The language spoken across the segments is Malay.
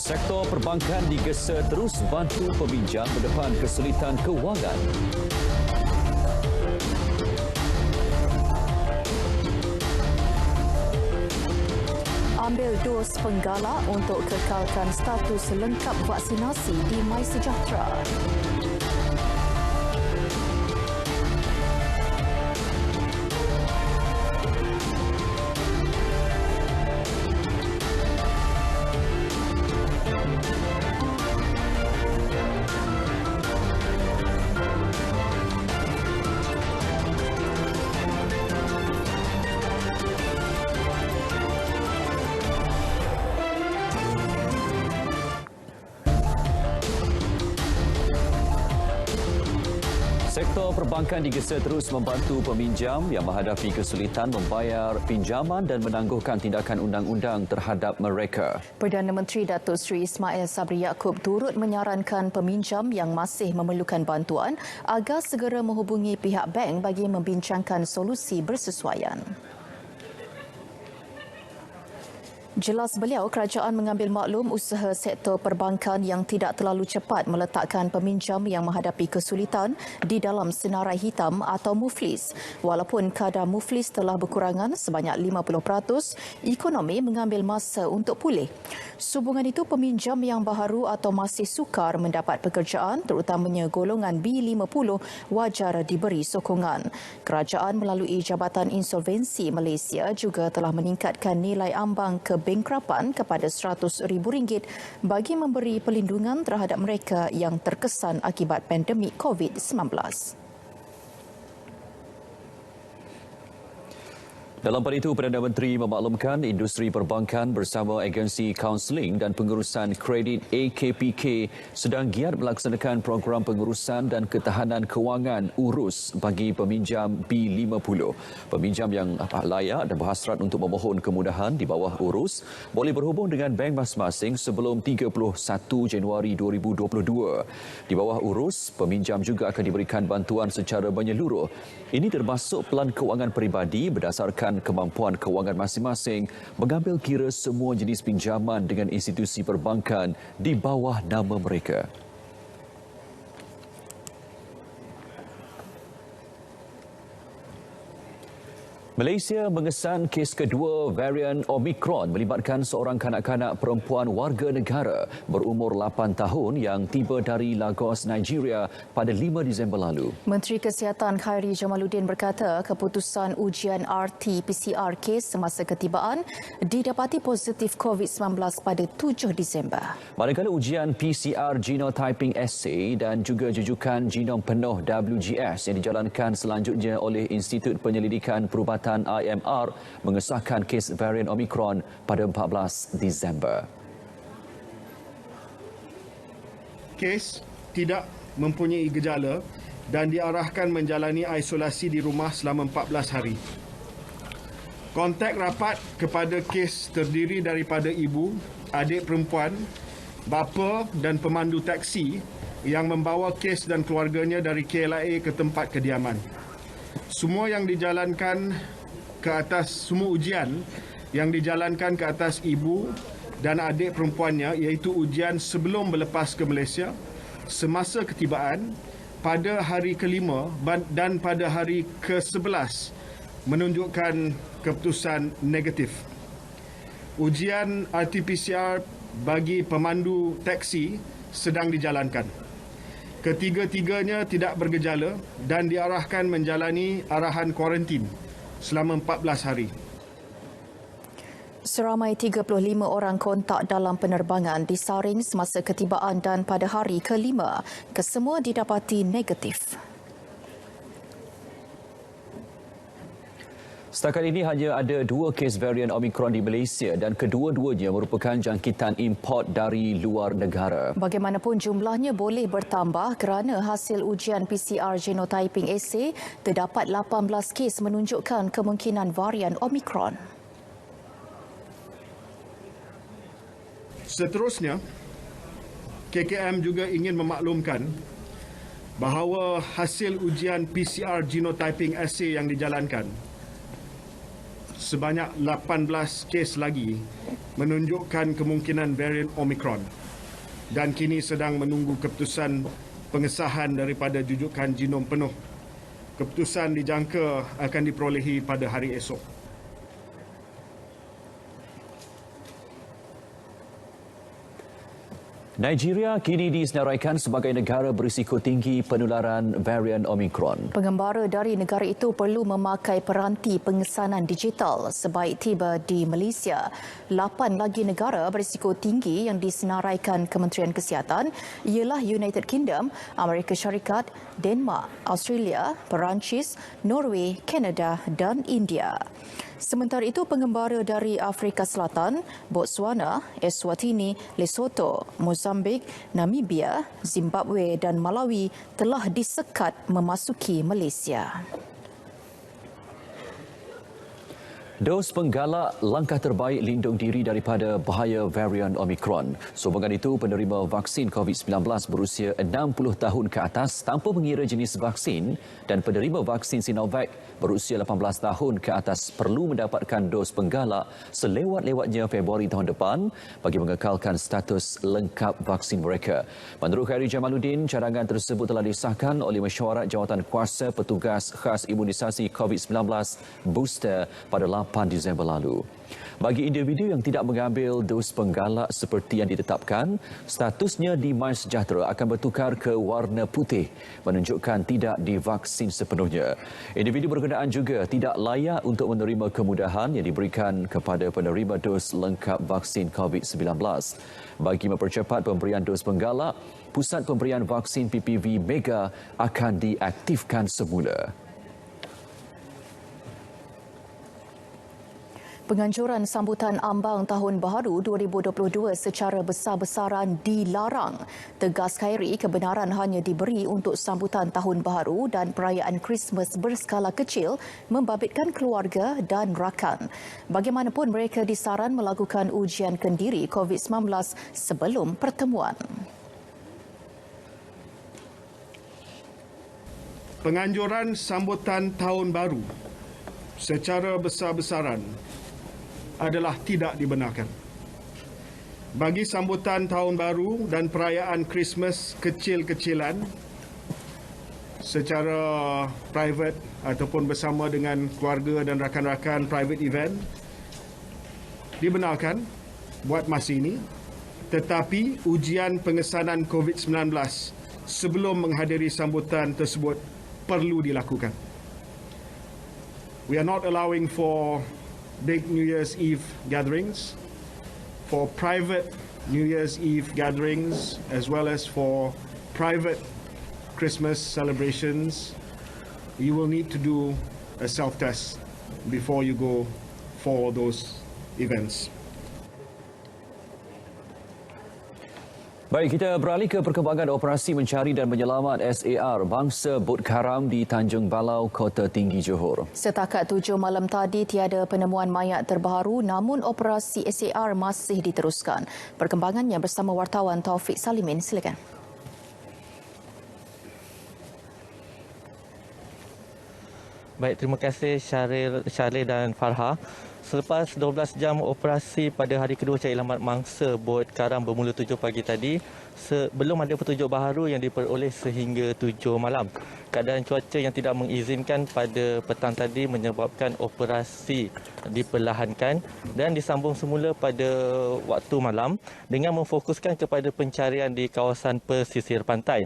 Sektor perbankan digesa terus bantu peminjam berdepan kesulitan kewangan. Ambil dos penggalak untuk kekalkan status lengkap vaksinasi di MySejahtera. Sektor perbankan digesa terus membantu peminjam yang menghadapi kesulitan membayar pinjaman dan menangguhkan tindakan undang-undang terhadap mereka. Perdana Menteri Datuk Seri Ismail Sabri Yaakob turut menyarankan peminjam yang masih memerlukan bantuan agar segera menghubungi pihak bank bagi membincangkan solusi bersesuaian. Jelas beliau, kerajaan mengambil maklum usaha sektor perbankan yang tidak terlalu cepat meletakkan peminjam yang menghadapi kesulitan di dalam senarai hitam atau muflis. Walaupun kadar muflis telah berkurangan sebanyak 50%, ekonomi mengambil masa untuk pulih. Sehubungan itu, peminjam yang baharu atau masih sukar mendapat pekerjaan, terutamanya golongan B50, wajar diberi sokongan. Kerajaan melalui Jabatan Insolvensi Malaysia juga telah meningkatkan nilai ambang kebengkrapan kepada RM100,000 bagi memberi perlindungan terhadap mereka yang terkesan akibat pandemik COVID-19. Dalam pada itu, Perdana Menteri memaklumkan industri perbankan bersama agensi kaunseling dan pengurusan kredit AKPK sedang giat melaksanakan program pengurusan dan ketahanan kewangan urus bagi peminjam B50. Peminjam yang layak dan berhasrat untuk memohon kemudahan di bawah urus boleh berhubung dengan bank masing-masing sebelum 31 Januari 2022. Di bawah urus, peminjam juga akan diberikan bantuan secara menyeluruh. Ini termasuk pelan kewangan peribadi berdasarkan kemampuan kewangan masing-masing, mengambil kira semua jenis pinjaman dengan institusi perbankan di bawah nama mereka. Malaysia mengesan kes kedua varian Omicron melibatkan seorang kanak-kanak perempuan warga negara berumur 8 tahun yang tiba dari Lagos, Nigeria pada 5 Disember lalu. Menteri Kesihatan Khairi Jamaluddin berkata keputusan ujian RT-PCR kes semasa ketibaan didapati positif COVID-19 pada 7 Disember. Manakala ujian PCR Genotyping Assay dan juga jujukan genom penuh WGS yang dijalankan selanjutnya oleh Institut Penyelidikan Perubatan IMR mengesahkan kes varian Omicron pada 14 Disember. Kes tidak mempunyai gejala dan diarahkan menjalani isolasi di rumah selama 14 hari. Kontak rapat kepada kes terdiri daripada ibu, adik perempuan, bapa dan pemandu taksi yang membawa kes dan keluarganya dari KLIA ke tempat kediaman. Semua ujian yang dijalankan ke atas ibu dan adik perempuannya, iaitu ujian sebelum berlepas ke Malaysia, semasa ketibaan, pada hari ke-5 dan pada hari ke-11 menunjukkan keputusan negatif. Ujian RT-PCR bagi pemandu taksi sedang dijalankan. Ketiga-tiganya tidak bergejala dan diarahkan menjalani arahan kuarantin selama 14 hari. Seramai 35 orang kontak dalam penerbangan disaring semasa ketibaan dan pada hari ke-5, kesemua didapati negatif. Setakat ini hanya ada 2 kes varian Omicron di Malaysia dan kedua-duanya merupakan jangkitan import dari luar negara. Bagaimanapun jumlahnya boleh bertambah kerana hasil ujian PCR Genotyping Assay terdapat 18 kes menunjukkan kemungkinan varian Omicron. Seterusnya, KKM juga ingin memaklumkan bahawa hasil ujian PCR Genotyping Assay yang dijalankan sebanyak 18 kes lagi menunjukkan kemungkinan varian Omicron dan kini sedang menunggu keputusan pengesahan daripada jujukan genom penuh. Keputusan dijangka akan diperolehi pada hari esok. Nigeria kini disenaraikan sebagai negara berisiko tinggi penularan varian Omicron. Pengembara dari negara itu perlu memakai peranti pengesanan digital sebaik tiba di Malaysia. 8 lagi negara berisiko tinggi yang disenaraikan Kementerian Kesihatan ialah United Kingdom, Amerika Syarikat, Denmark, Australia, Perancis, Norway, Kanada dan India. Sementara itu, pengembara dari Afrika Selatan, Botswana, Eswatini, Lesotho, Mozambik, Namibia, Zimbabwe dan Malawi telah disekat memasuki Malaysia. Dos penggalak langkah terbaik lindung diri daripada bahaya varian Omicron. Sumbangan itu penerima vaksin COVID-19 berusia 60 tahun ke atas tanpa mengira jenis vaksin dan penerima vaksin Sinovac berusia 18 tahun ke atas perlu mendapatkan dos penggalak selewat-lewatnya Februari tahun depan bagi mengekalkan status lengkap vaksin mereka. Menurut Khairi Jamaluddin, cadangan tersebut telah disahkan oleh Mesyuarat Jawatan Kuasa Petugas Khas Imunisasi COVID-19 Booster pada 8 Disember lalu. Bagi individu yang tidak mengambil dos penggalak seperti yang ditetapkan, statusnya di MySejahtera akan bertukar ke warna putih, menunjukkan tidak divaksin sepenuhnya. Individu berkenaan juga tidak layak untuk menerima kemudahan yang diberikan kepada penerima dos lengkap vaksin COVID-19. Bagi mempercepat pemberian dos penggalak, Pusat Pemberian Vaksin PPV Mega akan diaktifkan semula. Penganjuran sambutan ambang Tahun Baharu 2022 secara besar-besaran dilarang. Tegas Khairi, kebenaran hanya diberi untuk sambutan Tahun Baharu dan perayaan Krismas berskala kecil membabitkan keluarga dan rakan. Bagaimanapun, mereka disaran melakukan ujian kendiri COVID-19 sebelum pertemuan. Penganjuran sambutan Tahun Baru secara besar-besaran adalah tidak dibenarkan. Bagi sambutan Tahun Baru dan perayaan Krismas kecil-kecilan secara private ataupun bersama dengan keluarga dan rakan-rakan private event dibenarkan buat masa ini, tetapi ujian pengesanan COVID-19 sebelum menghadiri sambutan tersebut perlu dilakukan. We are not allowing for big New Year's Eve gatherings, for private New Year's Eve gatherings, as well as for private Christmas celebrations. You will need to do a self-test before you go for those events. Baik, kita beralih ke perkembangan operasi mencari dan menyelamat SAR bangsa bot karam di Tanjung Balau, Kota Tinggi, Johor. Setakat 7 malam tadi tiada penemuan mayat terbaru, namun operasi SAR masih diteruskan. Perkembangannya bersama wartawan Taufik Salimin. Silakan. Baik, terima kasih Syaril dan Farha. Selepas 12 jam operasi pada hari kedua cari selamat mangsa bot karam bermula 7 pagi tadi, belum ada petunjuk baharu yang diperoleh sehingga 7 malam. Keadaan cuaca yang tidak mengizinkan pada petang tadi menyebabkan operasi diperlahankan dan disambung semula pada waktu malam dengan memfokuskan kepada pencarian di kawasan pesisir pantai.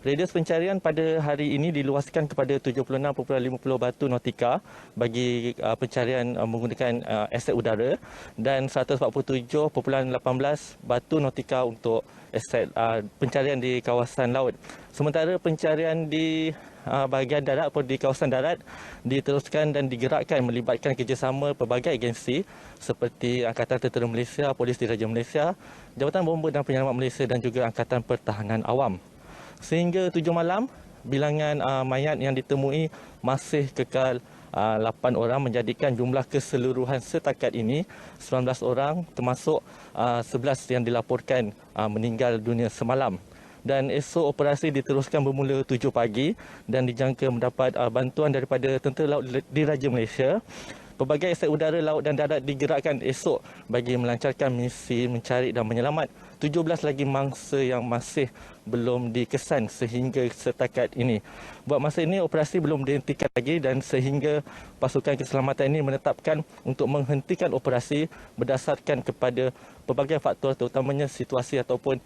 Radius pencarian pada hari ini diluaskan kepada 76.50 batu nautika bagi pencarian menggunakan aset udara dan 147.18 batu nautika untuk aset pencarian di kawasan laut. Sementara pencarian di bahagian darat atau di kawasan darat diteruskan dan digerakkan melibatkan kerjasama pelbagai agensi seperti Angkatan Tentera Malaysia, Polis Diraja Malaysia, Jabatan Bomba dan Penyelamat Malaysia dan juga Angkatan Pertahanan Awam. Sehingga 7 malam, bilangan mayat yang ditemui masih kekal 8 orang, menjadikan jumlah keseluruhan setakat ini 19 orang, termasuk 11 yang dilaporkan meninggal dunia semalam. Dan esok operasi diteruskan bermula 7 pagi dan dijangka mendapat bantuan daripada Tentera Laut Diraja Malaysia Pelbagai aset udara, laut dan darat digerakkan esok bagi melancarkan misi mencari dan menyelamat 17 lagi mangsa yang masih belum dikesan sehingga setakat ini. Buat masa ini, operasi belum dihentikan lagi dan sehingga pasukan keselamatan ini menetapkan untuk menghentikan operasi berdasarkan kepada pelbagai faktor terutamanya situasi ataupun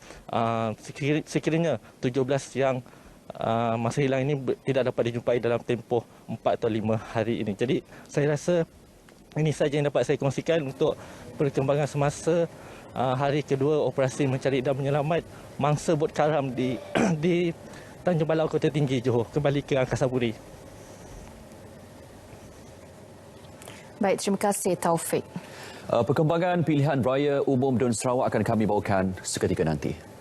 sekiranya 17 yang masih hilang ini tidak dapat dijumpai dalam tempoh 4 atau 5 hari ini. Jadi saya rasa ini saja yang dapat saya kongsikan untuk perkembangan semasa hari kedua operasi mencari dan menyelamat mangsa bot karam di Tanjung Balau, Kota Tinggi, Johor. Kembali ke Angkasa Puri. Baik, terima kasih Taufik. Perkembangan pilihan raya umum Dun Sarawak akan kami bawakan seketika nanti.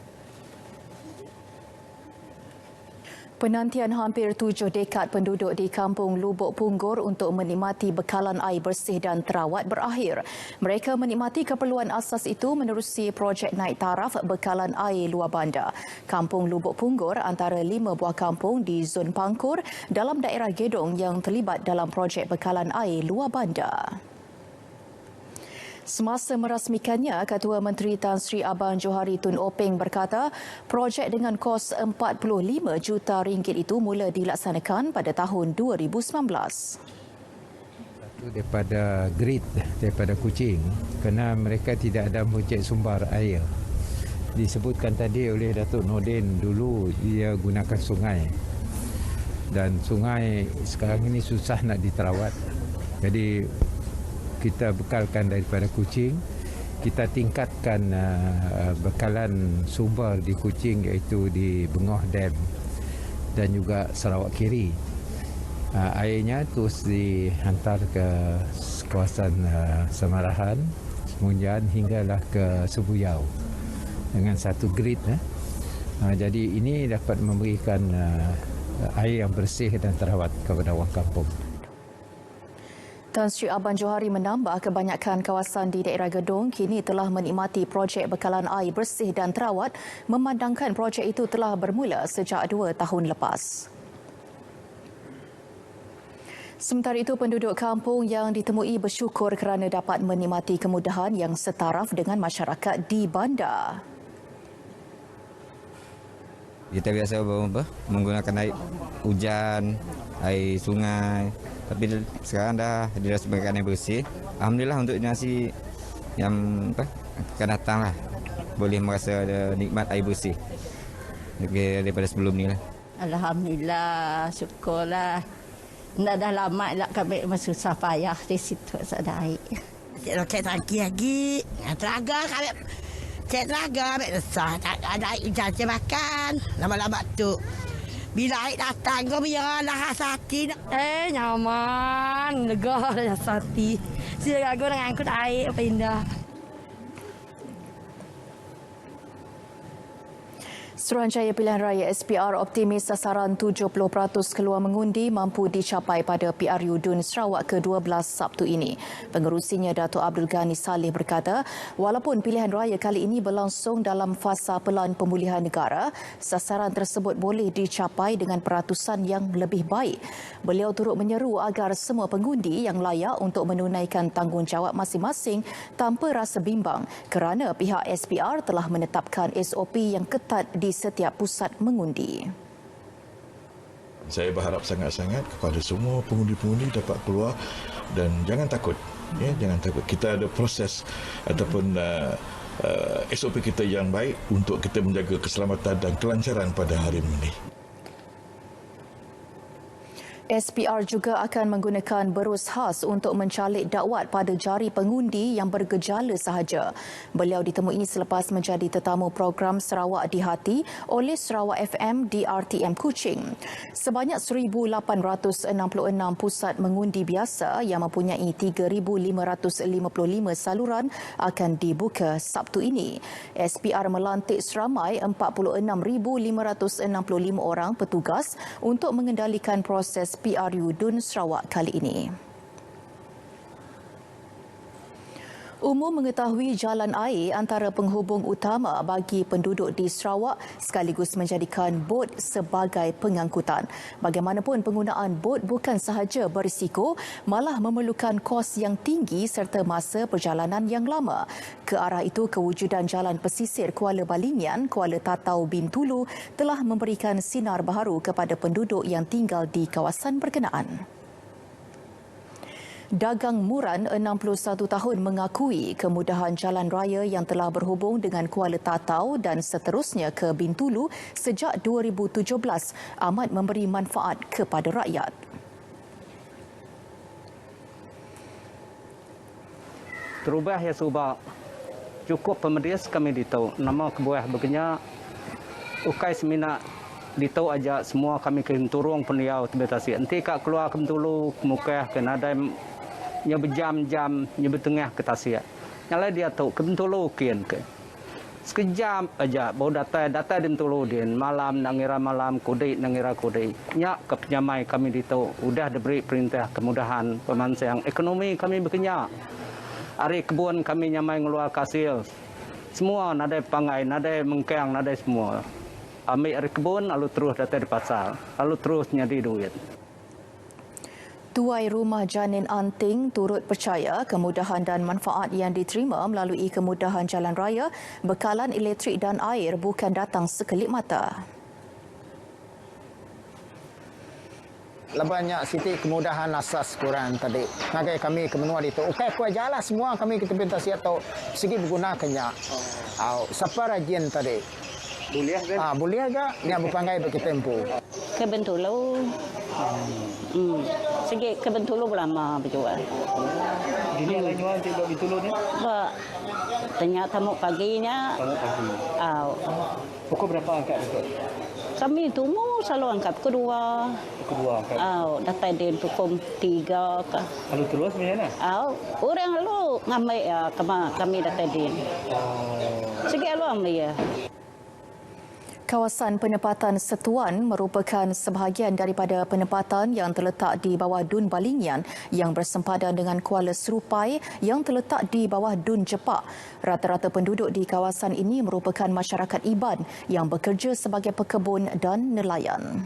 Penantian hampir 7 dekad penduduk di Kampung Lubuk Punggur untuk menikmati bekalan air bersih dan terawat berakhir. Mereka menikmati keperluan asas itu menerusi projek naik taraf bekalan air luar bandar. Kampung Lubuk Punggur antara 5 buah kampung di Zon Pangkur dalam daerah Gedong yang terlibat dalam projek bekalan air luar bandar. Semasa merasmikannya, Ketua Menteri Tan Sri Abang Johari Tun Openg berkata, projek dengan kos RM45 juta itu mula dilaksanakan pada tahun 2019. Daripada grid, daripada Kuching, kerana mereka tidak ada projek sumber air. Disebutkan tadi oleh Datuk Nordin, dulu dia gunakan sungai. Dan sungai sekarang ini susah nak diterawat. Jadi kita bekalkan daripada Kuching, kita tingkatkan bekalan sumber di Kuching iaitu di Bengoh Dam dan juga Sarawak Kiri. Airnya terus dihantar ke kawasan Samarahan, Semunjan hinggalah ke Sebuyau dengan satu grid. Jadi ini dapat memberikan air yang bersih dan terawat kepada orang kampung. Tan Sri Abang Johari menambah kebanyakan kawasan di daerah Gedong kini telah menikmati projek bekalan air bersih dan terawat, memandangkan projek itu telah bermula sejak 2 tahun lepas. Sementara itu, penduduk kampung yang ditemui bersyukur kerana dapat menikmati kemudahan yang setaraf dengan masyarakat di bandar. Kita biasa menggunakan air hujan, air sungai. Tapi sekarang dah dirasmikan air bersih. Alhamdulillah untuk generasi yang akan datang lah. Boleh merasa ada nikmat air bersih daripada sebelum ni lah. Alhamdulillah, syukurlah. Dah lama lah kami susah payah di situ ada air. Cek tangki lagi. Telaga kami. Cek telaga kami resah. Ada air hujan makan. Lama-lama tu. Bila air datang, kau biarlah rasa hati. Nyaman, lega rasa hati. Sila aku dengan angkut air, apa indah. Suruhanjaya Pilihan Raya SPR optimis sasaran 70% keluar mengundi mampu dicapai pada PRU Dun Sarawak ke-12 Sabtu ini. Pengerusinya Datuk Abdul Ghani Saleh berkata, walaupun pilihan raya kali ini berlangsung dalam fasa pelan pemulihan negara, sasaran tersebut boleh dicapai dengan peratusan yang lebih baik. Beliau turut menyeru agar semua pengundi yang layak untuk menunaikan tanggungjawab masing-masing tanpa rasa bimbang kerana pihak SPR telah menetapkan SOP yang ketat di setiap pusat mengundi. Saya berharap sangat-sangat kepada semua pengundi-pengundi dapat keluar dan jangan takut. Jangan takut. Kita ada proses ataupun SOP kita yang baik untuk kita menjaga keselamatan dan kelancaran pada hari ini. SPR juga akan menggunakan berus khas untuk mencalik dakwat pada jari pengundi yang bergejala sahaja. Beliau ditemui selepas menjadi tetamu program Sarawak di Hati oleh Sarawak FM di RTM Kuching. Sebanyak 1,866 pusat mengundi biasa yang mempunyai 3,555 saluran akan dibuka Sabtu ini. SPR melantik seramai 46,565 orang petugas untuk mengendalikan proses PRU Dun Sarawak kali ini. Umum mengetahui jalan air antara penghubung utama bagi penduduk di Sarawak sekaligus menjadikan bot sebagai pengangkutan. Bagaimanapun penggunaan bot bukan sahaja berisiko, malah memerlukan kos yang tinggi serta masa perjalanan yang lama. Ke arah itu, kewujudan jalan pesisir Kuala Balinian, Kuala Tatau Bintulu telah memberikan sinar baharu kepada penduduk yang tinggal di kawasan berkenaan. Dagang Muran 61 tahun mengakui kemudahan jalan raya yang telah berhubung dengan Kuala Tatau dan seterusnya ke Bintulu sejak 2017 amat memberi manfaat kepada rakyat. Terubah ya subak. Cukup pemerintah kami ditau. Nama kebuah begenya ukai semina ditau aja semua kami kena turung peniau tebetasi. Nanti kak keluar ke Bintulu muka kena ada nya berjam-jam nya bertengah ke Tasik. Nyala dia tahu ke Bintulu kian ke. Sekejap aja baru data di Bintulu din malam nangira malam kudai nangira kudai. Nya ke penyamai kami ditau udah diberi perintah kemudahan pemansang ekonomi kami berkenya. Hari kebun kami nyamai ngeluar hasil. Semua nada pangai, nada mengkang, nada semua. Ambil hari kebun lalu terus data di pasar, lalu terus nyadi duit. Tuai rumah janin Anting turut percaya kemudahan dan manfaat yang diterima melalui kemudahan jalan raya, bekalan elektrik dan air bukan datang sekelip mata. Lebih banyak siti kemudahan asas kurang tadi. Nagai kami kemenua itu. Okey, kuat jalan semua kami kita pinta siap tahu segi bergunakannya. Siapa rajin tadi? Boleh kan? Boleh agak. Dia berpanggai bagi tempo. Ke Bintulu. Segi ke Bintulu lama berjual. Ini ada jual di Bintulu ni? Pak, ternyata tamu paginya. Pukul berapa angkat itu? Kami tunggu selalu angkat kedua. Kedua angkat. Datang di pukul 3 ke. Lalu terus macam mana? Orang lalu ngambil ya kami datang di. Segi lalu ambil ya. Kawasan penempatan Setuan merupakan sebahagian daripada penempatan yang terletak di bawah Dun Balinian yang bersempadan dengan Kuala Serupai yang terletak di bawah Dun Jepak. Rata-rata penduduk di kawasan ini merupakan masyarakat Iban yang bekerja sebagai pekebun dan nelayan.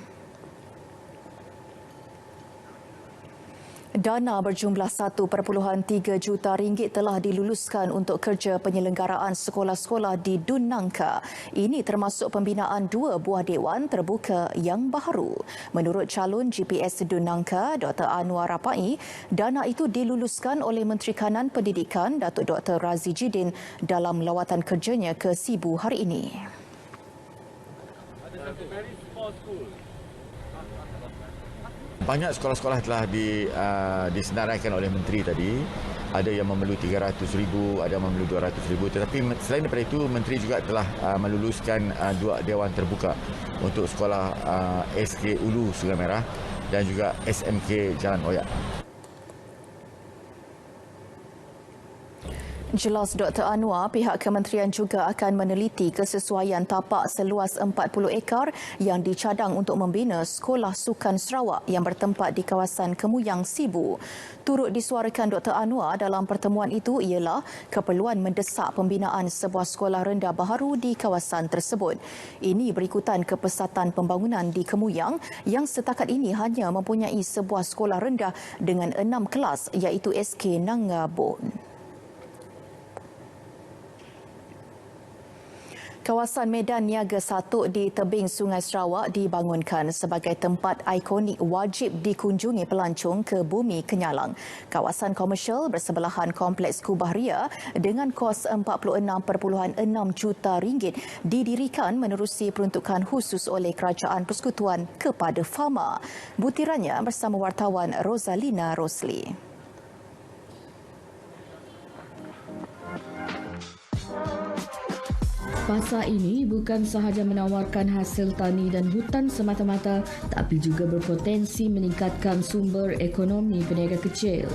Dana berjumlah 1.3 juta ringgit telah diluluskan untuk kerja penyelenggaraan sekolah-sekolah di Dun Nangka. Ini termasuk pembinaan 2 buah dewan terbuka yang baharu. Menurut calon GPS Dun Nangka, Dr. Anwar Rapai, dana itu diluluskan oleh Menteri Kanan Pendidikan Datuk Dr. Razi Jidin dalam lawatan kerjanya ke Sibu hari ini. Banyak sekolah-sekolah telah disenaraikan oleh Menteri tadi. Ada yang memerlu 300,000, ada yang memerlu 200,000. Tetapi selain daripada itu, Menteri juga telah meluluskan 2 dewan terbuka untuk sekolah SK Ulu Sungai Merah dan juga SMK Jalan Oyak. Jelas Dr. Anwar, pihak kementerian juga akan meneliti kesesuaian tapak seluas 40 ekar yang dicadang untuk membina Sekolah Sukan Sarawak yang bertempat di kawasan Kemuyang, Sibu. Turut disuarakan Dr. Anwar dalam pertemuan itu ialah keperluan mendesak pembinaan sebuah sekolah rendah baharu di kawasan tersebut. Ini berikutan kepesatan pembangunan di Kemuyang yang setakat ini hanya mempunyai sebuah sekolah rendah dengan 6 kelas iaitu SK Nangabon. Kawasan Medan Niaga 1 di tebing Sungai Sarawak dibangunkan sebagai tempat ikonik wajib dikunjungi pelancong ke Bumi Kenyalang. Kawasan komersial bersebelahan Kompleks Kubah Ria dengan kos 46.6 juta ringgit didirikan menerusi peruntukan khusus oleh Kerajaan Persekutuan kepada Fama. Butirannya bersama wartawan Rosalina Rosli. Pasar ini bukan sahaja menawarkan hasil tani dan hutan semata-mata, tapi juga berpotensi meningkatkan sumber ekonomi peniaga kecil.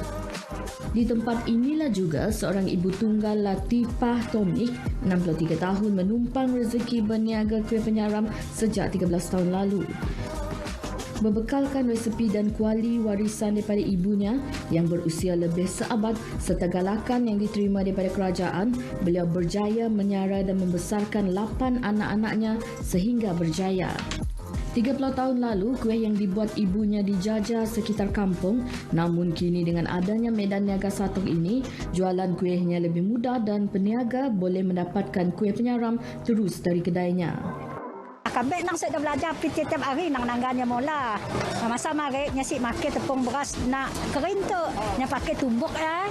Di tempat inilah juga seorang ibu tunggal Latifah Tomik, 63 tahun menumpang rezeki berniaga kuih penyaram sejak 13 tahun lalu. Berbekalkan resepi dan kuali warisan daripada ibunya yang berusia lebih seabad serta galakan yang diterima daripada kerajaan, beliau berjaya menyara dan membesarkan 8 anak-anaknya sehingga berjaya. 30 tahun lalu, kuih yang dibuat ibunya dijajah sekitar kampung, namun kini dengan adanya medan niaga Satok ini, jualan kuihnya lebih mudah dan peniaga boleh mendapatkan kuih penyaram terus dari kedainya. Kami nang sudah belajar tiap hari nang nangganya mula. Masa mari nyasi makan tepung beras nak kering tu, nya pakai tumbuk ya.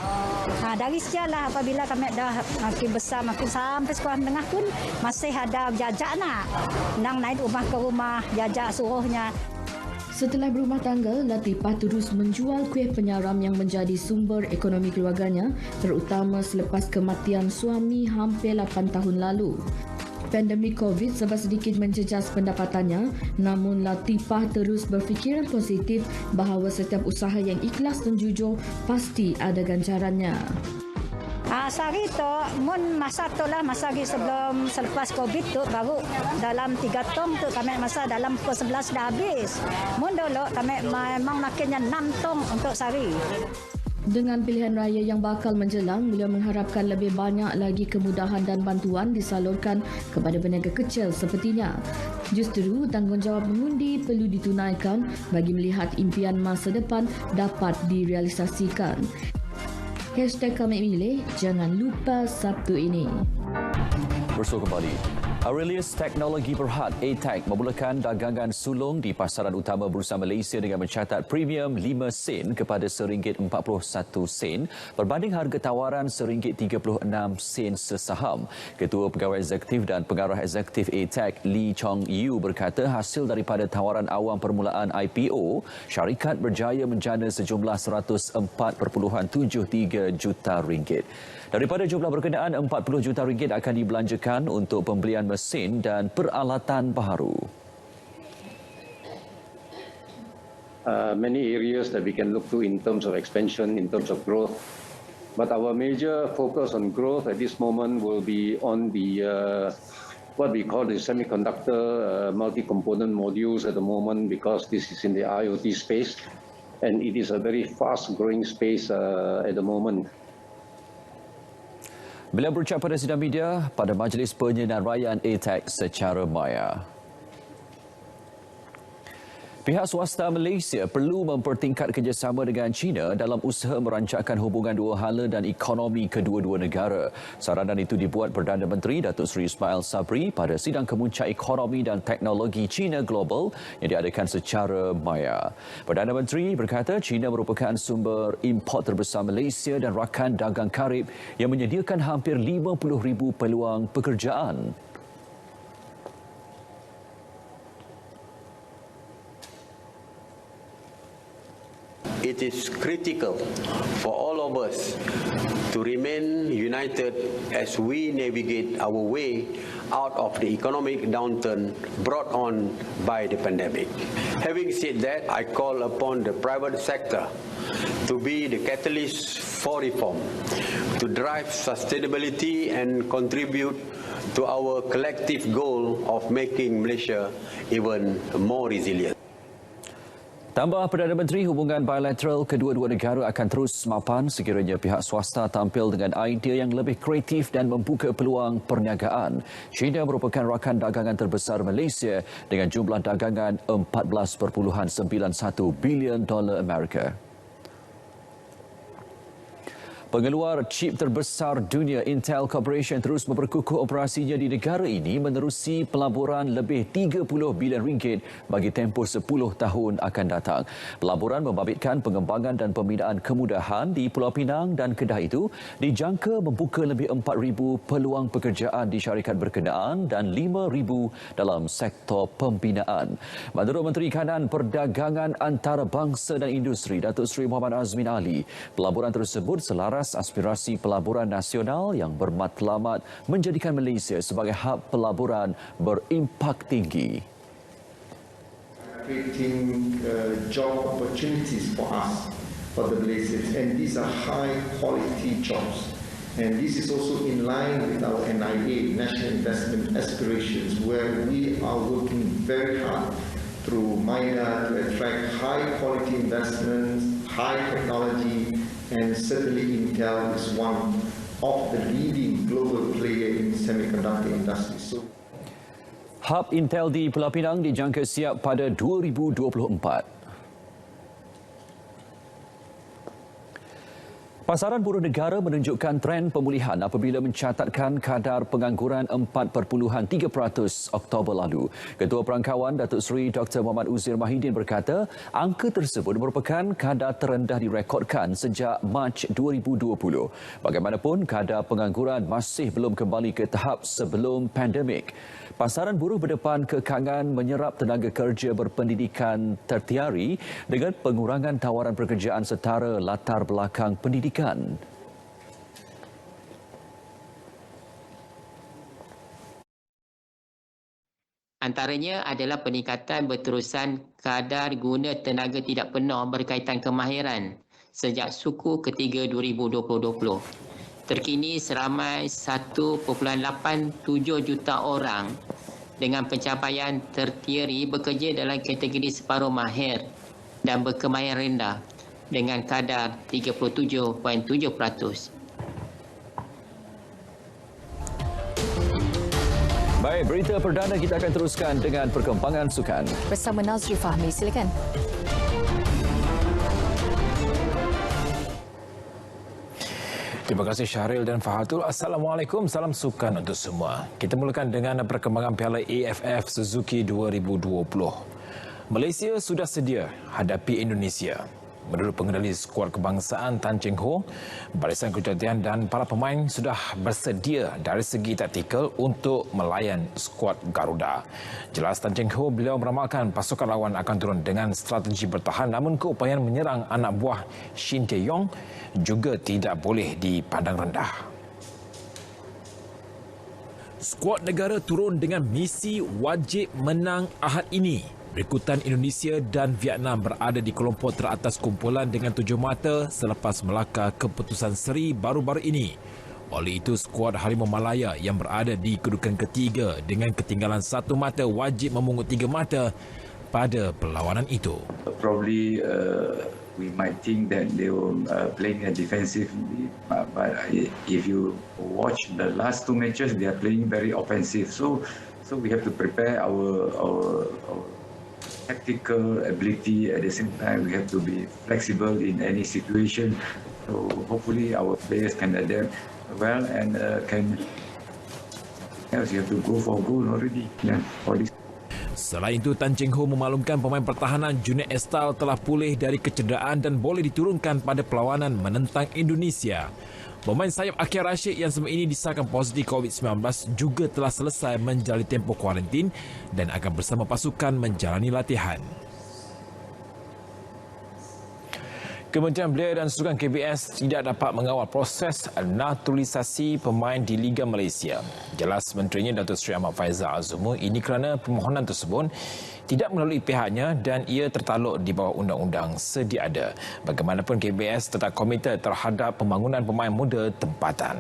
Dari sialah apabila kami dah makin besar makin sampai sekolah menengah pun masih ada jajak nak. Nang naik rumah ke rumah jajak suruhnya. Setelah berumah tangga, Latifah terus menjual kuih penyaram yang menjadi sumber ekonomi keluarganya, terutama selepas kematian suami hampir 8 tahun lalu. Pandemik COVID serba sedikit menjejas pendapatannya, namun Latifah terus berfikiran positif bahawa setiap usaha yang ikhlas dan jujur pasti ada ganjarannya. Sehari tu, masa tu lah, masa sebelum selepas COVID tu, baru dalam 3 tong tu kami masa dalam pukul 11 dah habis. Dulu kami memang makinnya 6 tong untuk sehari. Dengan pilihan raya yang bakal menjelang, beliau mengharapkan lebih banyak lagi kemudahan dan bantuan disalurkan kepada peniaga kecil sepertinya. Justru, tanggungjawab mengundi perlu ditunaikan bagi melihat impian masa depan dapat direalisasikan. #KamiPilih, jangan lupa Sabtu ini. Bersua kembali. Aurelius Teknologi Berhad ATEC memulakan dagangan sulung di pasaran utama Bursa Malaysia dengan mencatat premium 5 sen kepada RM1.41 berbanding harga tawaran RM1.36 sesaham. Ketua Pegawai Eksekutif dan Pengarah Eksekutif ATEC Lee Chong Yu berkata hasil daripada tawaran awam permulaan IPO, syarikat berjaya menjana sejumlah RM104.73 juta. Daripada jumlah berkenaan, RM40 juta akan dibelanjakan untuk pembelian mesin dan peralatan baharu. Many areas that we can look to in terms of expansion, in terms of growth. But our major focus on growth at this moment will be on the what we call the semiconductor multi-component modules at the moment, because this is in the IoT space and it is a very fast-growing space at the moment. Beliau berucap pada sidang media pada Majlis Penyenaan Rayaan ATEC secara maya. Pihak swasta Malaysia perlu mempertingkat kerjasama dengan China dalam usaha merancangkan hubungan dua hala dan ekonomi kedua-dua negara. Saranan itu dibuat Perdana Menteri Datuk Seri Ismail Sabri pada sidang kemuncak ekonomi dan teknologi China Global yang diadakan secara maya. Perdana Menteri berkata China merupakan sumber import terbesar Malaysia dan rakan dagang karib yang menyediakan hampir 50,000 peluang pekerjaan. It is critical for all of us to remain united as we navigate our way out of the economic downturn brought on by the pandemic. Having said that, I call upon the private sector to be the catalyst for reform, to drive sustainability and contribute to our collective goal of making Malaysia even more resilient. Tambah Perdana Menteri, hubungan bilateral kedua-dua negara akan terus mapan sekiranya pihak swasta tampil dengan idea yang lebih kreatif dan membuka peluang perniagaan. China merupakan rakan dagangan terbesar Malaysia dengan jumlah dagangan $14.91 bilion Amerika. Pengeluar chip terbesar dunia Intel Corporation terus memperkukuh operasinya di negara ini menerusi pelaburan lebih RM30 bilion bagi tempoh 10 tahun akan datang. Pelaburan membabitkan pengembangan dan pembinaan kemudahan di Pulau Pinang dan Kedah itu dijangka membuka lebih 4,000 peluang pekerjaan di syarikat berkenaan dan 5,000 dalam sektor pembinaan. Menurut Menteri Kanan Perdagangan Antarabangsa dan Industri Datuk Seri Muhammad Azmin Ali, pelaburan tersebut selaras aspirasi pelaburan nasional yang bermatlamat menjadikan Malaysia sebagai hub pelaburan berimpak tinggi. Creating job opportunities for us, for the Malaysians, and these are high quality jobs. And this is also in line with our NIA, National Investment Aspirations, where we are working very hard through MINA to attract high-quality investments, high technology, and certainly Intel is one of the leading global player in semiconductor industry. So, Hub Intel di Pulau Pinang dijangka siap pada 2024. Pasaran buruh negara menunjukkan tren pemulihan apabila mencatatkan kadar pengangguran 4.3% Oktober lalu. Ketua Perangkawan Datuk Seri Dr. Muhammad Uzir Mahidin berkata, angka tersebut merupakan kadar terendah direkodkan sejak Mac 2020. Bagaimanapun, kadar pengangguran masih belum kembali ke tahap sebelum pandemik. Pasaran buruh berdepan kekangan menyerap tenaga kerja berpendidikan tertiari dengan pengurangan tawaran pekerjaan setara latar belakang pendidikan. Antaranya adalah peningkatan berterusan kadar guna tenaga tidak penuh berkaitan kemahiran sejak suku ketiga 2020. Terkini seramai 1.87 juta orang dengan pencapaian tertiari bekerja dalam kategori separuh mahir dan berkemahiran rendah dengan kadar 37.7%. Baik, berita perdana kita akan teruskan dengan perkembangan sukan. Bersama Nazri Fahmi, silakan. Terima kasih Syahril dan Fahatul. Assalamualaikum, salam sukan untuk semua. Kita mulakan dengan perkembangan Piala AFF Suzuki 2020. Malaysia sudah sedia hadapi Indonesia. Menurut pengendali skuad kebangsaan Tan Cheng Ho, barisan kejutian dan para pemain sudah bersedia dari segi taktikal untuk melayan skuad Garuda. Jelas Tan Cheng Ho, beliau meramalkan pasukan lawan akan turun dengan strategi bertahan, namun keupayaan menyerang anak buah Shin Tae-yong juga tidak boleh dipandang rendah. Skuad negara turun dengan misi wajib menang Ahad ini. Berikutan Indonesia dan Vietnam berada di kelompok teratas kumpulan dengan 7 mata selepas melakar keputusan seri baru-baru ini. Oleh itu, skuad Harimau Malaya yang berada di kedudukan ketiga dengan ketinggalan 1 mata wajib memungut 3 mata pada perlawanan itu. Probably we might think that they were playing a defensive, but if you watch the last 2 matches, they are playing very offensive. So we have to prepare our tactical ability. At the same time, we have to be flexible in any situation. So hopefully our players can adapt well and can. Yes, you have to go for goal already. Yeah, for this. Selain itu, Tan Cheng Ho memaklumkan pemain pertahanan Junior Estal telah pulih dari kecederaan dan boleh diturunkan pada perlawanan menentang Indonesia. Pemain sayap Akir Rashid yang selama ini disahkan positif COVID-19 juga telah selesai menjalani tempoh kuarantin dan akan bersama pasukan menjalani latihan. Kementerian Belia dan Sukan KBS tidak dapat mengawal proses naturalisasi pemain di Liga Malaysia. Jelas Menterinya Datuk Seri Ahmad Faizal Azumu, ini kerana permohonan tersebut tidak melalui pihaknya dan ia tertaluk di bawah undang-undang sedia ada. Bagaimanapun KBS tetap komited terhadap pembangunan pemain muda tempatan.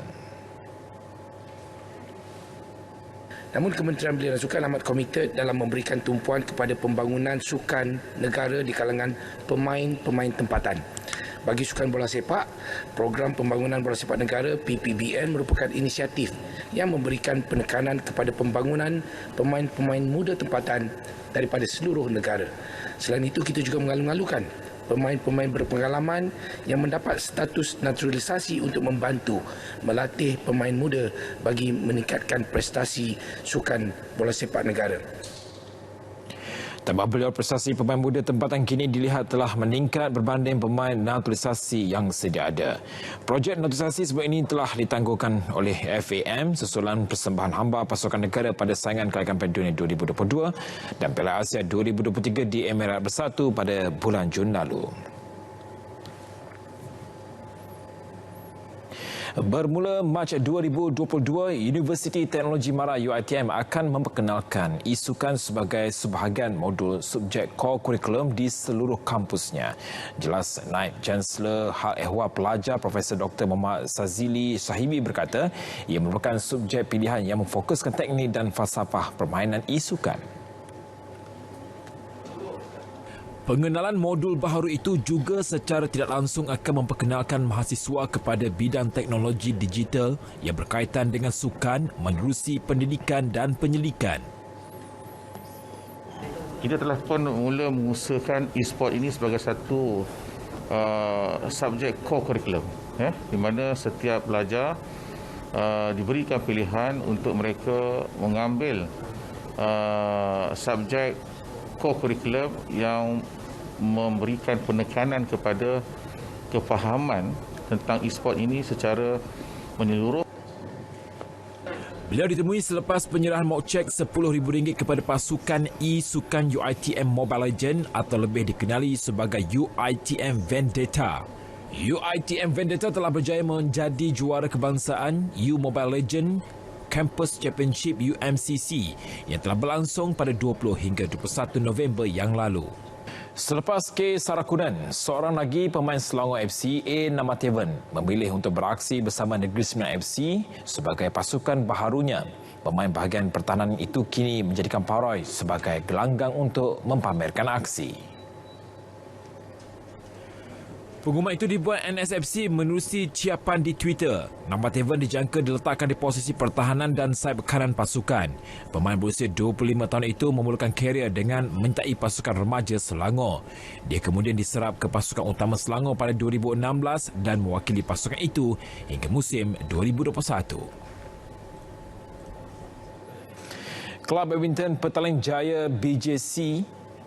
Namun Kementerian Belia dan Sukan amat komited dalam memberikan tumpuan kepada pembangunan sukan negara di kalangan pemain-pemain tempatan. Bagi sukan bola sepak, program pembangunan bola sepak negara PPBN merupakan inisiatif yang memberikan penekanan kepada pembangunan pemain-pemain muda tempatan daripada seluruh negara. Selain itu, kita juga mengalu-alukan pemain-pemain berpengalaman yang mendapat status naturalisasi untuk membantu melatih pemain muda bagi meningkatkan prestasi sukan bola sepak negara. Tambah beliau, prestasi pemain muda tempatan kini dilihat telah meningkat berbanding pemain naturalisasi yang sedia ada. Projek naturalisasi sebelum ini telah ditangguhkan oleh FAM susulan persembahan hamba pasukan negara pada saingan Kelahiran Piala Dunia 2022 dan Piala Asia 2023 di Emirat Bersatu pada bulan Jun lalu. Bermula Mac 2022, Universiti Teknologi Mara UiTM akan memperkenalkan isukan sebagai sebahagian modul subjek core kurikulum di seluruh kampusnya. Jelas Naib Chancellor Hal Ehwal Pelajar Profesor Dr. Muhammad Sazili Sahibi berkata, ia merupakan subjek pilihan yang memfokuskan teknik dan falsafah permainan isukan. Pengenalan modul baharu itu juga secara tidak langsung akan memperkenalkan mahasiswa kepada bidang teknologi digital yang berkaitan dengan sukan, menerusi pendidikan dan penyelidikan. Kita telah pun mula mengusahakan e-sport ini sebagai satu subjek core curriculum, di mana setiap pelajar diberikan pilihan untuk mereka mengambil subjek core curriculum yang memberikan penekanan kepada kefahaman tentang e-sport ini secara menyeluruh. Beliau ditemui selepas penyerahan mock-cek RM10,000 kepada pasukan e-sukan UiTM Mobile Legends atau lebih dikenali sebagai UiTM Vendetta. UiTM Vendetta telah berjaya menjadi juara kebangsaan U Mobile Legends Campus Championship UMCC yang telah berlangsung pada 20 hingga 21 November yang lalu. Selepas kes Sarakunan, seorang lagi pemain Selangor FC, A. Namatevan, memilih untuk beraksi bersama Negeri Sembilan FC sebagai pasukan baharunya. Pemain bahagian pertahanan itu kini menjadikan Paroi sebagai gelanggang untuk mempamerkan aksi. Pengumuman itu dibuat NSFC menerusi ciapan di Twitter. Namatevan dijangka diletakkan di posisi pertahanan dan sayap kanan pasukan. Pemain berusia 25 tahun itu memulakan karier dengan menyertai pasukan remaja Selangor. Dia kemudian diserap ke pasukan utama Selangor pada 2016 dan mewakili pasukan itu hingga musim 2021. Kelab badminton Petaling Jaya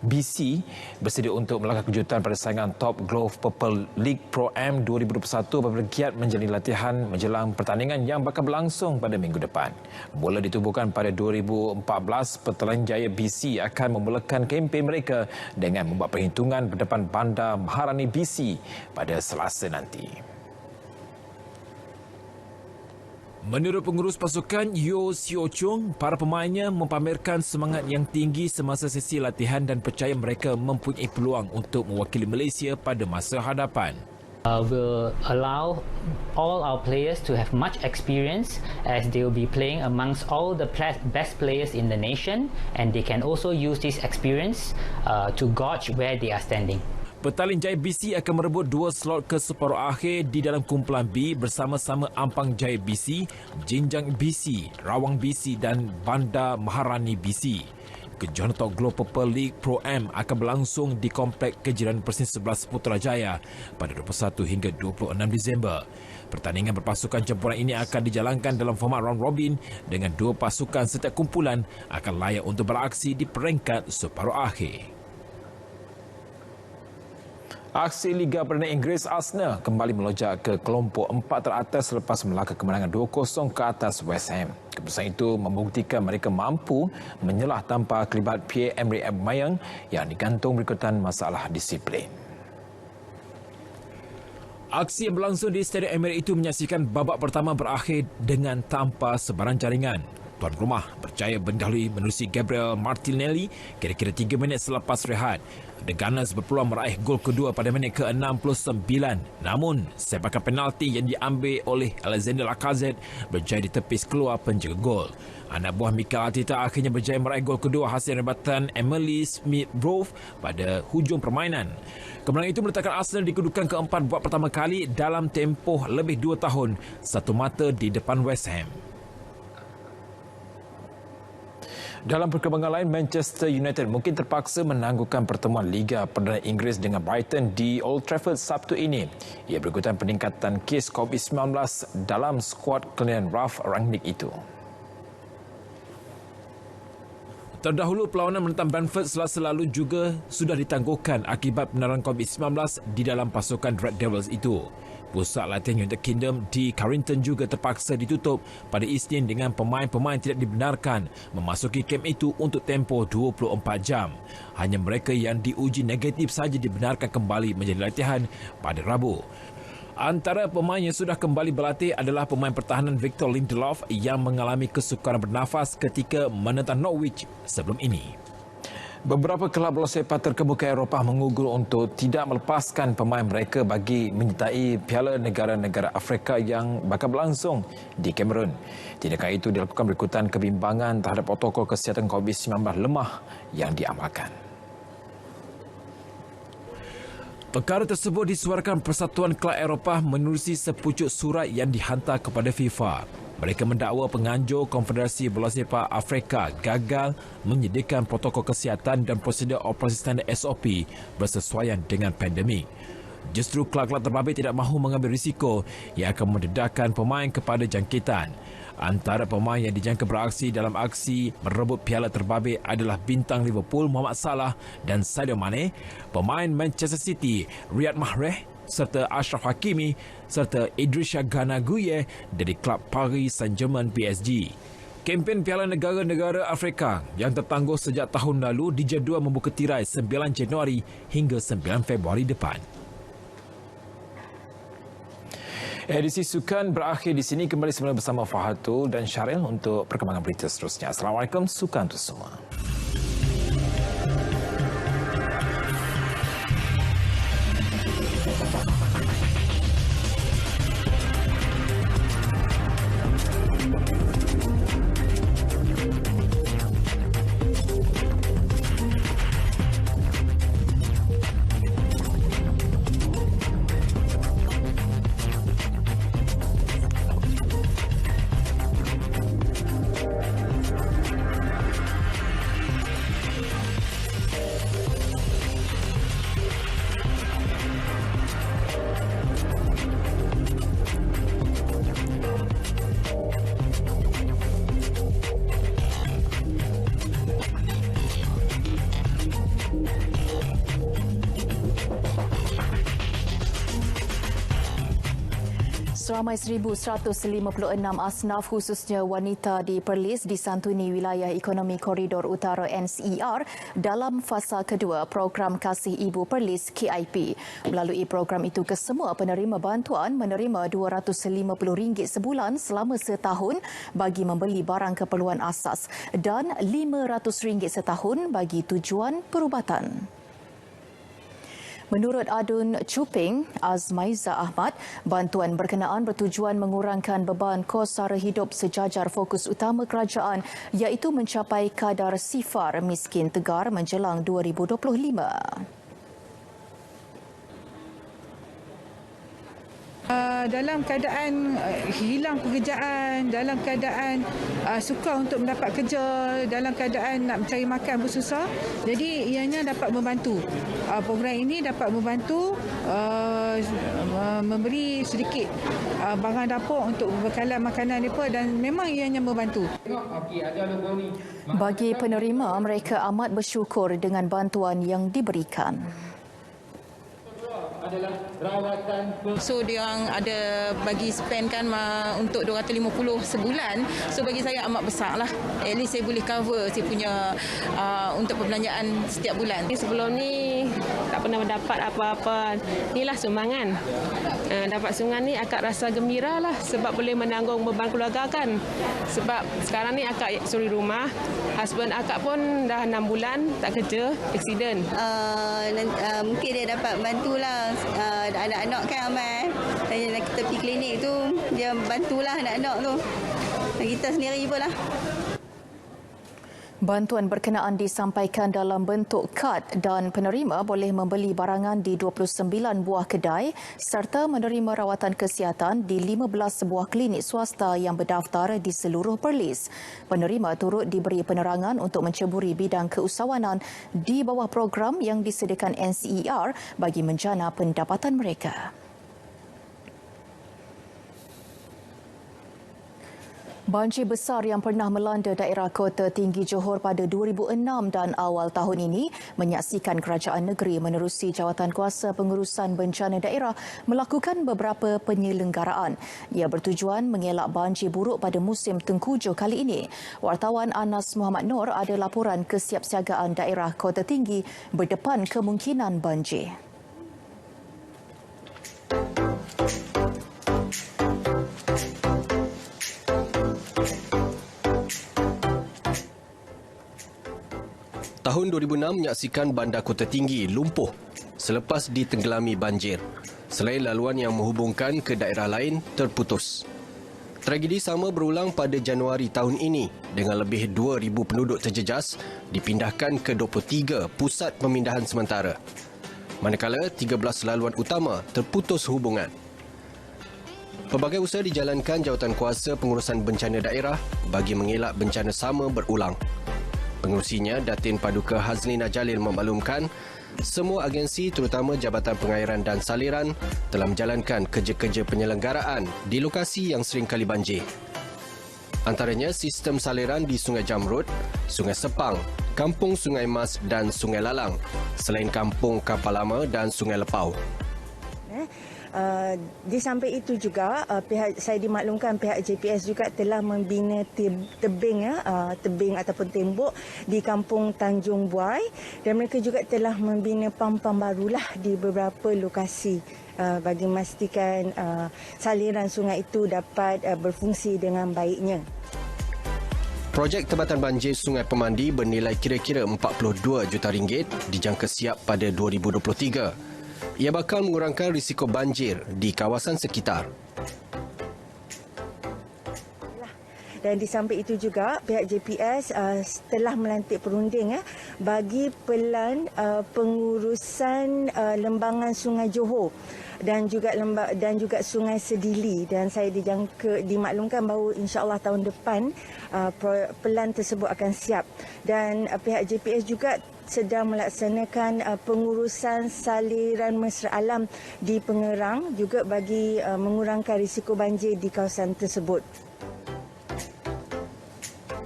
BC bersedia untuk melangkah kejutan pada saingan Top Glove Purple League Pro Am 2021 apabila giat menjalani latihan menjelang pertandingan yang bakal berlangsung pada minggu depan. Mula ditubuhkan pada 2014, Petaling Jaya BC akan memulakan kempen mereka dengan membuat perhitungan berdepan Bandar Maharani BC pada Selasa nanti. Menurut pengurus pasukan Yeo Seo Chung, para pemainnya mempamerkan semangat yang tinggi semasa sesi latihan dan percaya mereka mempunyai peluang untuk mewakili Malaysia pada masa hadapan. Will allow all our players to have much experience as they will be playing amongst all the best players in the nation, and they can also use this experience to gauge where they are standing. Petaling Jaya BC akan merebut 2 slot ke separuh akhir di dalam kumpulan B bersama-sama Ampang Jaya BC, Jinjang BC, Rawang BC dan Bandar Maharani BC. Kejohanan Top Glove Purple League Pro Am akan berlangsung di Komplek Kejiran Persing 11 Putrajaya pada 21 hingga 26 Disember. Pertandingan berpasukan campuran ini akan dijalankan dalam format round robin dengan 2 pasukan setiap kumpulan akan layak untuk beraksi di peringkat separuh akhir. Aksi Liga Perdana Inggeris Arsenal kembali melonjak ke kelompok 4 teratas selepas melangkah kemenangan 2-0 ke atas West Ham. Keputusan itu membuktikan mereka mampu menyelah tanpa kelibat Pierre-Emerick Aubameyang yang digantung berikutan masalah disiplin. Aksi yang berlangsung di Stadium Emirates itu menyaksikan babak pertama berakhir dengan tanpa sebarang jaringan. Tuan rumah berjaya mendahului menerusi Gabriel Martinelli kira-kira 3 minit selepas rehat. The Gunners berpeluang meraih gol kedua pada minit ke-69. Namun, sepakan penalti yang diambil oleh Alexander Lacazette berjaya ditepis keluar penjaga gol. Anak buah Mikel Arteta akhirnya berjaya meraih gol kedua hasil rebatan Emily Smith-Rowe pada hujung permainan. Kemenangan itu meletakkan Arsenal di kedudukan keempat buat pertama kali dalam tempoh lebih 2 tahun, satu mata di depan West Ham. Dalam perkembangan lain, Manchester United mungkin terpaksa menangguhkan pertemuan Liga Perdana Inggeris dengan Brighton di Old Trafford Sabtu ini. Ia berikutan peningkatan kes COVID-19 dalam skuad Glenn Ralph Rangnick itu. Terdahulu, perlawanan menentang Brentford Selasa lalu juga sudah ditangguhkan akibat penularan COVID-19 di dalam pasukan Red Devils itu. Pusat latihan United Kingdom di Carrington juga terpaksa ditutup pada Isnin dengan pemain-pemain tidak dibenarkan memasuki kem itu untuk tempoh 24 jam. Hanya mereka yang diuji negatif saja dibenarkan kembali menjadi latihan pada Rabu. Antara pemain yang sudah kembali berlatih adalah pemain pertahanan Victor Lindelof yang mengalami kesukaran bernafas ketika menentang Norwich sebelum ini. Beberapa kelab bola sepak terkemuka Eropah mengugul untuk tidak melepaskan pemain mereka bagi menyertai Piala Negara-Negara Afrika yang bakal berlangsung di Cameroon. Tindakan itu dilakukan berikutan kebimbangan terhadap protokol kesihatan COVID-19 lemah yang diamalkan. Perkara tersebut disuarakan Persatuan Kelab Eropah menerusi sepucuk surat yang dihantar kepada FIFA. Mereka mendakwa penganjur Konfederasi Bola Sepak Afrika gagal menyediakan protokol kesihatan dan prosedur operasi standard SOP bersesuaian dengan pandemik. Justru kelab-kelab terbabit tidak mahu mengambil risiko yang akan mendedahkan pemain kepada jangkitan. Antara pemain yang dijangka beraksi dalam aksi merebut piala terbabit adalah bintang Liverpool Mohamed Salah dan Sadio Mane, pemain Manchester City Riyad Mahrez serta Ashraf Hakimi serta Idrissa Gana Gueye dari klub Paris Saint-Germain PSG. Kempen Piala Negara-Negara Afrika yang tertangguh sejak tahun lalu dijadual membuka tirai 9 Januari hingga 9 Februari depan. Edisi Sukan berakhir di sini. Kembali semula bersama Fahatul dan Syaril untuk perkembangan berita seterusnya. Assalamualaikum, sukan untuk semua. Seramai 1,156 asnaf khususnya wanita di Perlis disantuni Wilayah Ekonomi Koridor Utara NCER dalam fasa kedua program Kasih Ibu Perlis KIP. Melalui program itu, kesemua penerima bantuan menerima RM250 sebulan selama setahun bagi membeli barang keperluan asas dan RM500 setahun bagi tujuan perubatan. Menurut Adun Cuping Azmaiza Ahmad, bantuan berkenaan bertujuan mengurangkan beban kos sara hidup sejajar fokus utama kerajaan iaitu mencapai kadar sifar miskin tegar menjelang 2025. Dalam keadaan hilang pekerjaan, dalam keadaan sukar untuk mendapat kerja, dalam keadaan nak mencari makan bersusah. Jadi ianya dapat membantu. Program ini dapat membantu memberi sedikit barang dapur untuk bekalan makanan mereka dan memang ianya membantu. Bagi penerima, mereka amat bersyukur dengan bantuan yang diberikan. So diorang ada bagi spend kan untuk 250 sebulan. So bagi saya amat besar lah. At least saya boleh cover saya punya untuk perbelanjaan setiap bulan. Sebelum ni tak pernah mendapat apa-apa. Inilah sumbangan. Dapat sumbangan ni akak rasa gembira lah sebab boleh menanggung beban keluarga kan. Sebab sekarang ni akak suri rumah. Husband akak pun dah 6 bulan tak kerja, aksiden. Mungkin dia dapat bantulah. Anak-anak kan ramai. Kita pergi klinik tu, dia bantulah anak-anak tu. Dan kita sendiri pun lah. Bantuan berkenaan disampaikan dalam bentuk kad dan penerima boleh membeli barangan di 29 buah kedai serta menerima rawatan kesihatan di 15 buah klinik swasta yang berdaftar di seluruh Perlis. Penerima turut diberi penerangan untuk menceburi bidang keusahawanan di bawah program yang disediakan NCER bagi menjana pendapatan mereka. Banjir besar yang pernah melanda daerah Kota Tinggi Johor pada 2006 dan awal tahun ini menyaksikan kerajaan negeri menerusi Jawatankuasa Pengurusan Bencana Daerah melakukan beberapa penyelenggaraan. Ia bertujuan mengelak banjir buruk pada musim tengkujuh kali ini. Wartawan Anas Muhammad Noor ada laporan kesiapsiagaan daerah Kota Tinggi berdepan kemungkinan banjir. Tahun 2006 menyaksikan bandar Kota Tinggi lumpuh selepas ditenggelami banjir. Selain laluan yang menghubungkan ke daerah lain terputus. Tragedi sama berulang pada Januari tahun ini dengan lebih 2,000 penduduk terjejas dipindahkan ke 23 pusat pemindahan sementara. manakala 13 laluan utama terputus hubungan. Pelbagai usaha dijalankan Jawatankuasa Pengurusan Bencana Daerah bagi mengelak bencana sama berulang. Pengurusinya, Datin Paduka Hazlina Jalil memaklumkan semua agensi terutama Jabatan Pengairan dan Saliran telah menjalankan kerja-kerja penyelenggaraan di lokasi yang sering kali banjir. Antaranya sistem saliran di Sungai Jamrud, Sungai Sepang, Kampung Sungai Mas dan Sungai Lalang, selain Kampung Kapal Lama dan Sungai Lepau. Di samping itu juga saya dimaklumkan pihak JPS juga telah membina tebing ataupun tembok di Kampung Tanjung Buai, dan mereka juga telah membina pam-pam barulah di beberapa lokasi bagi memastikan saliran sungai itu dapat berfungsi dengan baiknya. Projek Tempatan Banjir Sungai Pemandi bernilai kira-kira RM42 juta dijangka siap pada 2023. Ia bakal mengurangkan risiko banjir di kawasan sekitar. Dan di samping itu juga pihak JPS telah melantik perunding bagi pelan pengurusan lembangan Sungai Johor dan juga Sungai Sedili, dan saya dimaklumkan bahawa insya-Allah tahun depan pelan tersebut akan siap, dan pihak JPS juga sedang melaksanakan pengurusan saliran mesra alam di Pengerang juga bagi mengurangkan risiko banjir di kawasan tersebut.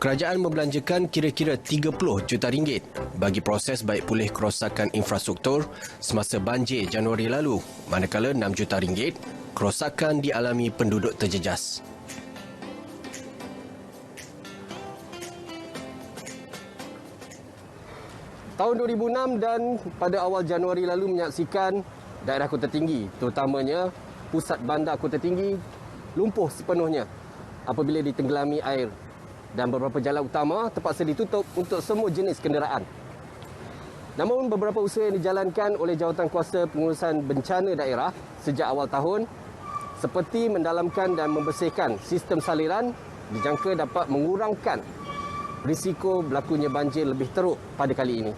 Kerajaan membelanjakan kira-kira RM30 juta bagi proses baik pulih kerosakan infrastruktur semasa banjir Januari lalu, manakala RM6 juta kerosakan dialami penduduk terjejas. Tahun 2006 dan pada awal Januari lalu menyaksikan daerah Kota Tinggi, terutamanya pusat bandar Kota Tinggi, lumpuh sepenuhnya apabila ditenggelami air, dan beberapa jalan utama terpaksa ditutup untuk semua jenis kenderaan. Namun beberapa usaha yang dijalankan oleh Jawatankuasa Pengurusan Bencana Daerah sejak awal tahun seperti mendalamkan dan membersihkan sistem saliran dijangka dapat mengurangkan risiko berlakunya banjir lebih teruk pada kali ini.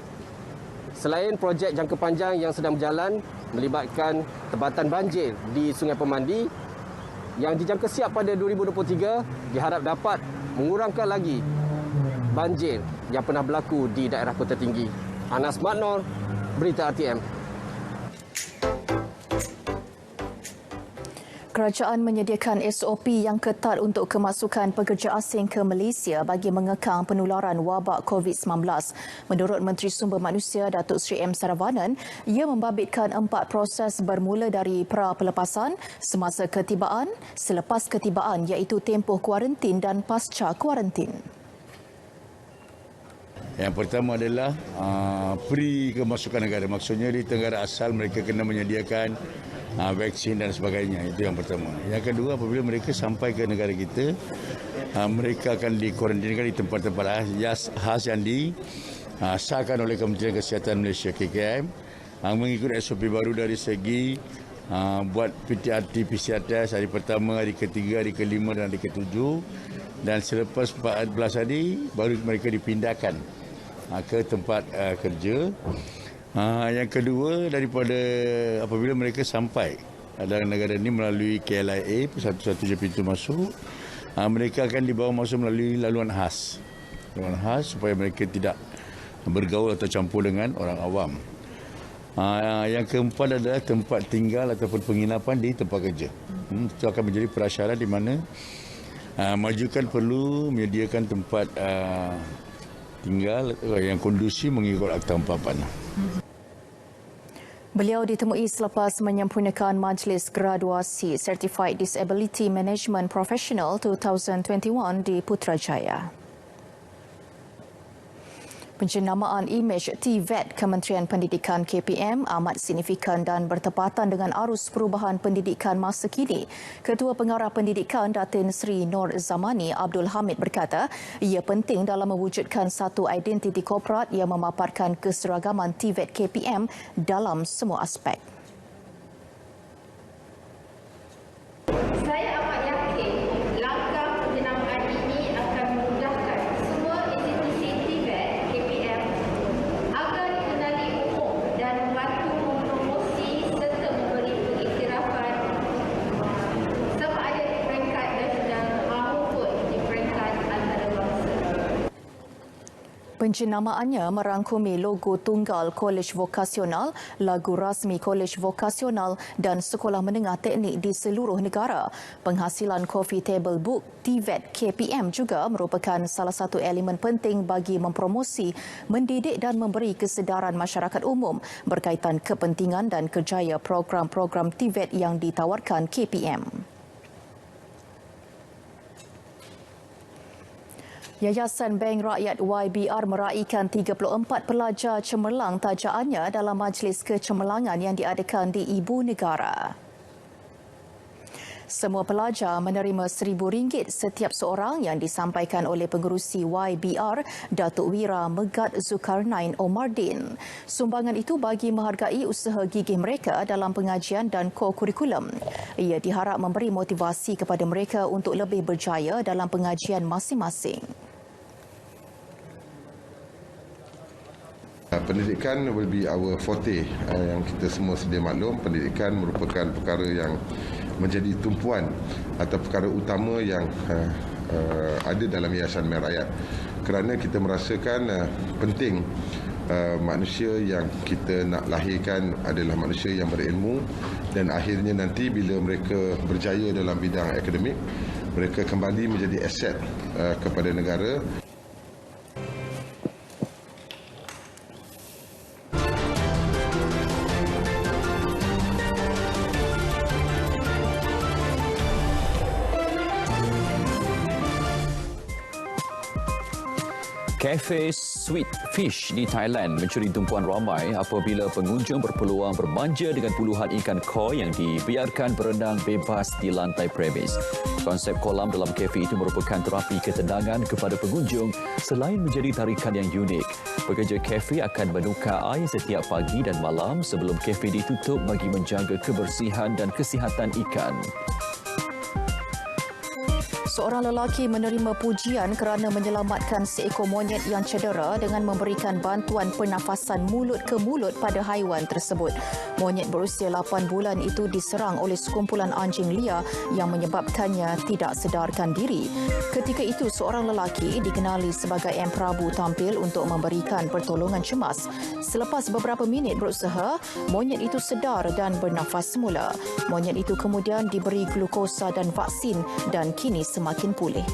Selain projek jangka panjang yang sedang berjalan melibatkan tempatan banjir di Sungai Pemandi yang dijangka siap pada 2023, diharap dapat mengurangkan lagi banjir yang pernah berlaku di daerah Kota Tinggi. Anas Matnor, Berita RTM. Kerajaan menyediakan SOP yang ketat untuk kemasukan pekerja asing ke Malaysia bagi mengekang penularan wabak COVID-19. Menurut Menteri Sumber Manusia Datuk Seri M. Saravanan, ia membabitkan 4 proses bermula dari pra-pelepasan, semasa ketibaan, selepas ketibaan iaitu tempoh kuarantin dan pasca kuarantin. Yang pertama adalah pre-kemasukan negara. Maksudnya di negara asal mereka kena menyediakan vaksin dan sebagainya. Itu yang pertama. Yang kedua, apabila mereka sampai ke negara kita, mereka akan dikuarantinkan di tempat-tempat khas yang disahkan oleh Kementerian Kesihatan Malaysia KKM, mengikut SOP baru dari segi buat PCR test hari pertama, hari ketiga, hari kelima dan hari ketujuh, dan selepas 14 hari baru mereka dipindahkan ke tempat kerja. Yang kedua, daripada apabila mereka sampai dalam negara ini melalui KLIA, satu-satunya pintu masuk, mereka akan dibawa masuk melalui laluan khas supaya mereka tidak bergaul atau campur dengan orang awam. Yang keempat adalah tempat tinggal ataupun penginapan di tempat kerja. Itu akan menjadi prasyarat di mana majukan perlu menyediakan tempat tinggal yang kondusif mengikut Akta 44. Beliau ditemui selepas menyempurnakan Majlis Graduasi Certified Disability Management Professional 2021 di Putrajaya. Penjenamaan imej TVET Kementerian Pendidikan KPM amat signifikan dan bertepatan dengan arus perubahan pendidikan masa kini. Ketua Pengarah Pendidikan Datin Seri Nur Zamani Abdul Hamid berkata, ia penting dalam mewujudkan satu identiti korporat yang memaparkan keseragaman TVET KPM dalam semua aspek. Saya amat yakin langkah penjenamaan ini akan memudahkan semua institusi TVET KPM agar dikenali umum dan membantu mempromosikan Penjenamaannya merangkumi logo tunggal Kolej Vokasional, lagu rasmi Kolej Vokasional dan sekolah menengah teknik di seluruh negara. Penghasilan Coffee Table Book TVET KPM juga merupakan salah satu elemen penting bagi mempromosi, mendidik dan memberi kesedaran masyarakat umum berkaitan kepentingan dan kerjaya program-program TVET yang ditawarkan KPM. Yayasan Bank Rakyat YBR meraihkan 34 pelajar cemerlang tajaannya dalam majlis kecemerlangan yang diadakan di Ibu Negara. Semua pelajar menerima RM1,000 setiap seorang yang disampaikan oleh pengerusi YBR, Datuk Wira Megat Zulkarnain Omardin. Sumbangan itu bagi menghargai usaha gigih mereka dalam pengajian dan kurikulum. Ia diharap memberi motivasi kepada mereka untuk lebih berjaya dalam pengajian masing-masing. Pendidikan will be our forte. Yang kita semua sedia maklum, pendidikan merupakan perkara yang menjadi tumpuan atau perkara utama yang ada dalam Yayasan Bank Rakyat. Kerana kita merasakan penting manusia yang kita nak lahirkan adalah manusia yang berilmu, dan akhirnya nanti bila mereka berjaya dalam bidang akademik, mereka kembali menjadi aset kepada negara. Cafe Sweet Fish di Thailand mencuri tumpuan ramai apabila pengunjung berpeluang berbanja dengan puluhan ikan koi yang dibiarkan berenang bebas di lantai premis. Konsep kolam dalam kafe itu merupakan terapi ketenangan kepada pengunjung selain menjadi tarikan yang unik. Pekerja kafe akan menukar air setiap pagi dan malam sebelum kafe ditutup bagi menjaga kebersihan dan kesihatan ikan. Seorang lelaki menerima pujian kerana menyelamatkan seekor monyet yang cedera dengan memberikan bantuan pernafasan mulut ke mulut pada haiwan tersebut. Monyet berusia 8 bulan itu diserang oleh sekumpulan anjing liar yang menyebabkannya tidak sedarkan diri. Ketika itu, seorang lelaki dikenali sebagai M. Prabu tampil untuk memberikan pertolongan cemas. Selepas beberapa minit berusaha, monyet itu sedar dan bernafas semula. Monyet itu kemudian diberi glukosa dan vaksin dan kini semakin pulih.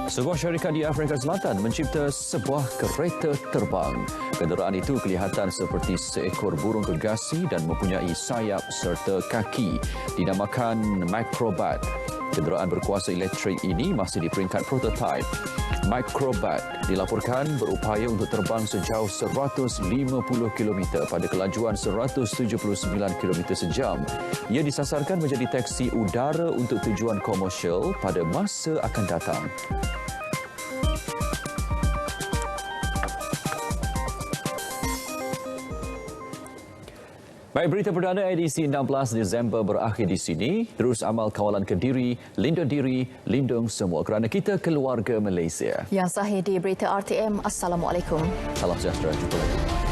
Sebuah syarikat di Afrika Selatan mencipta sebuah kereta terbang. Kenderaan itu kelihatan seperti seekor burung gergasi dan mempunyai sayap serta kaki. Dinamakan Microbat. Kenderaan berkuasa elektrik ini masih di peringkat prototipe. Microbat dilaporkan berupaya untuk terbang sejauh 150 km pada kelajuan 179 km sejam. Ia disasarkan menjadi taksi udara untuk tujuan komersial pada masa akan datang. Baik, berita perdana edisi 16 Disember berakhir di sini. Terus amal kawalan Kediri, lindung diri, lindung semua kerana kita keluarga Malaysia. Yang sahih di berita RTM. Assalamualaikum. Salam sejahtera. Jumpa lagi.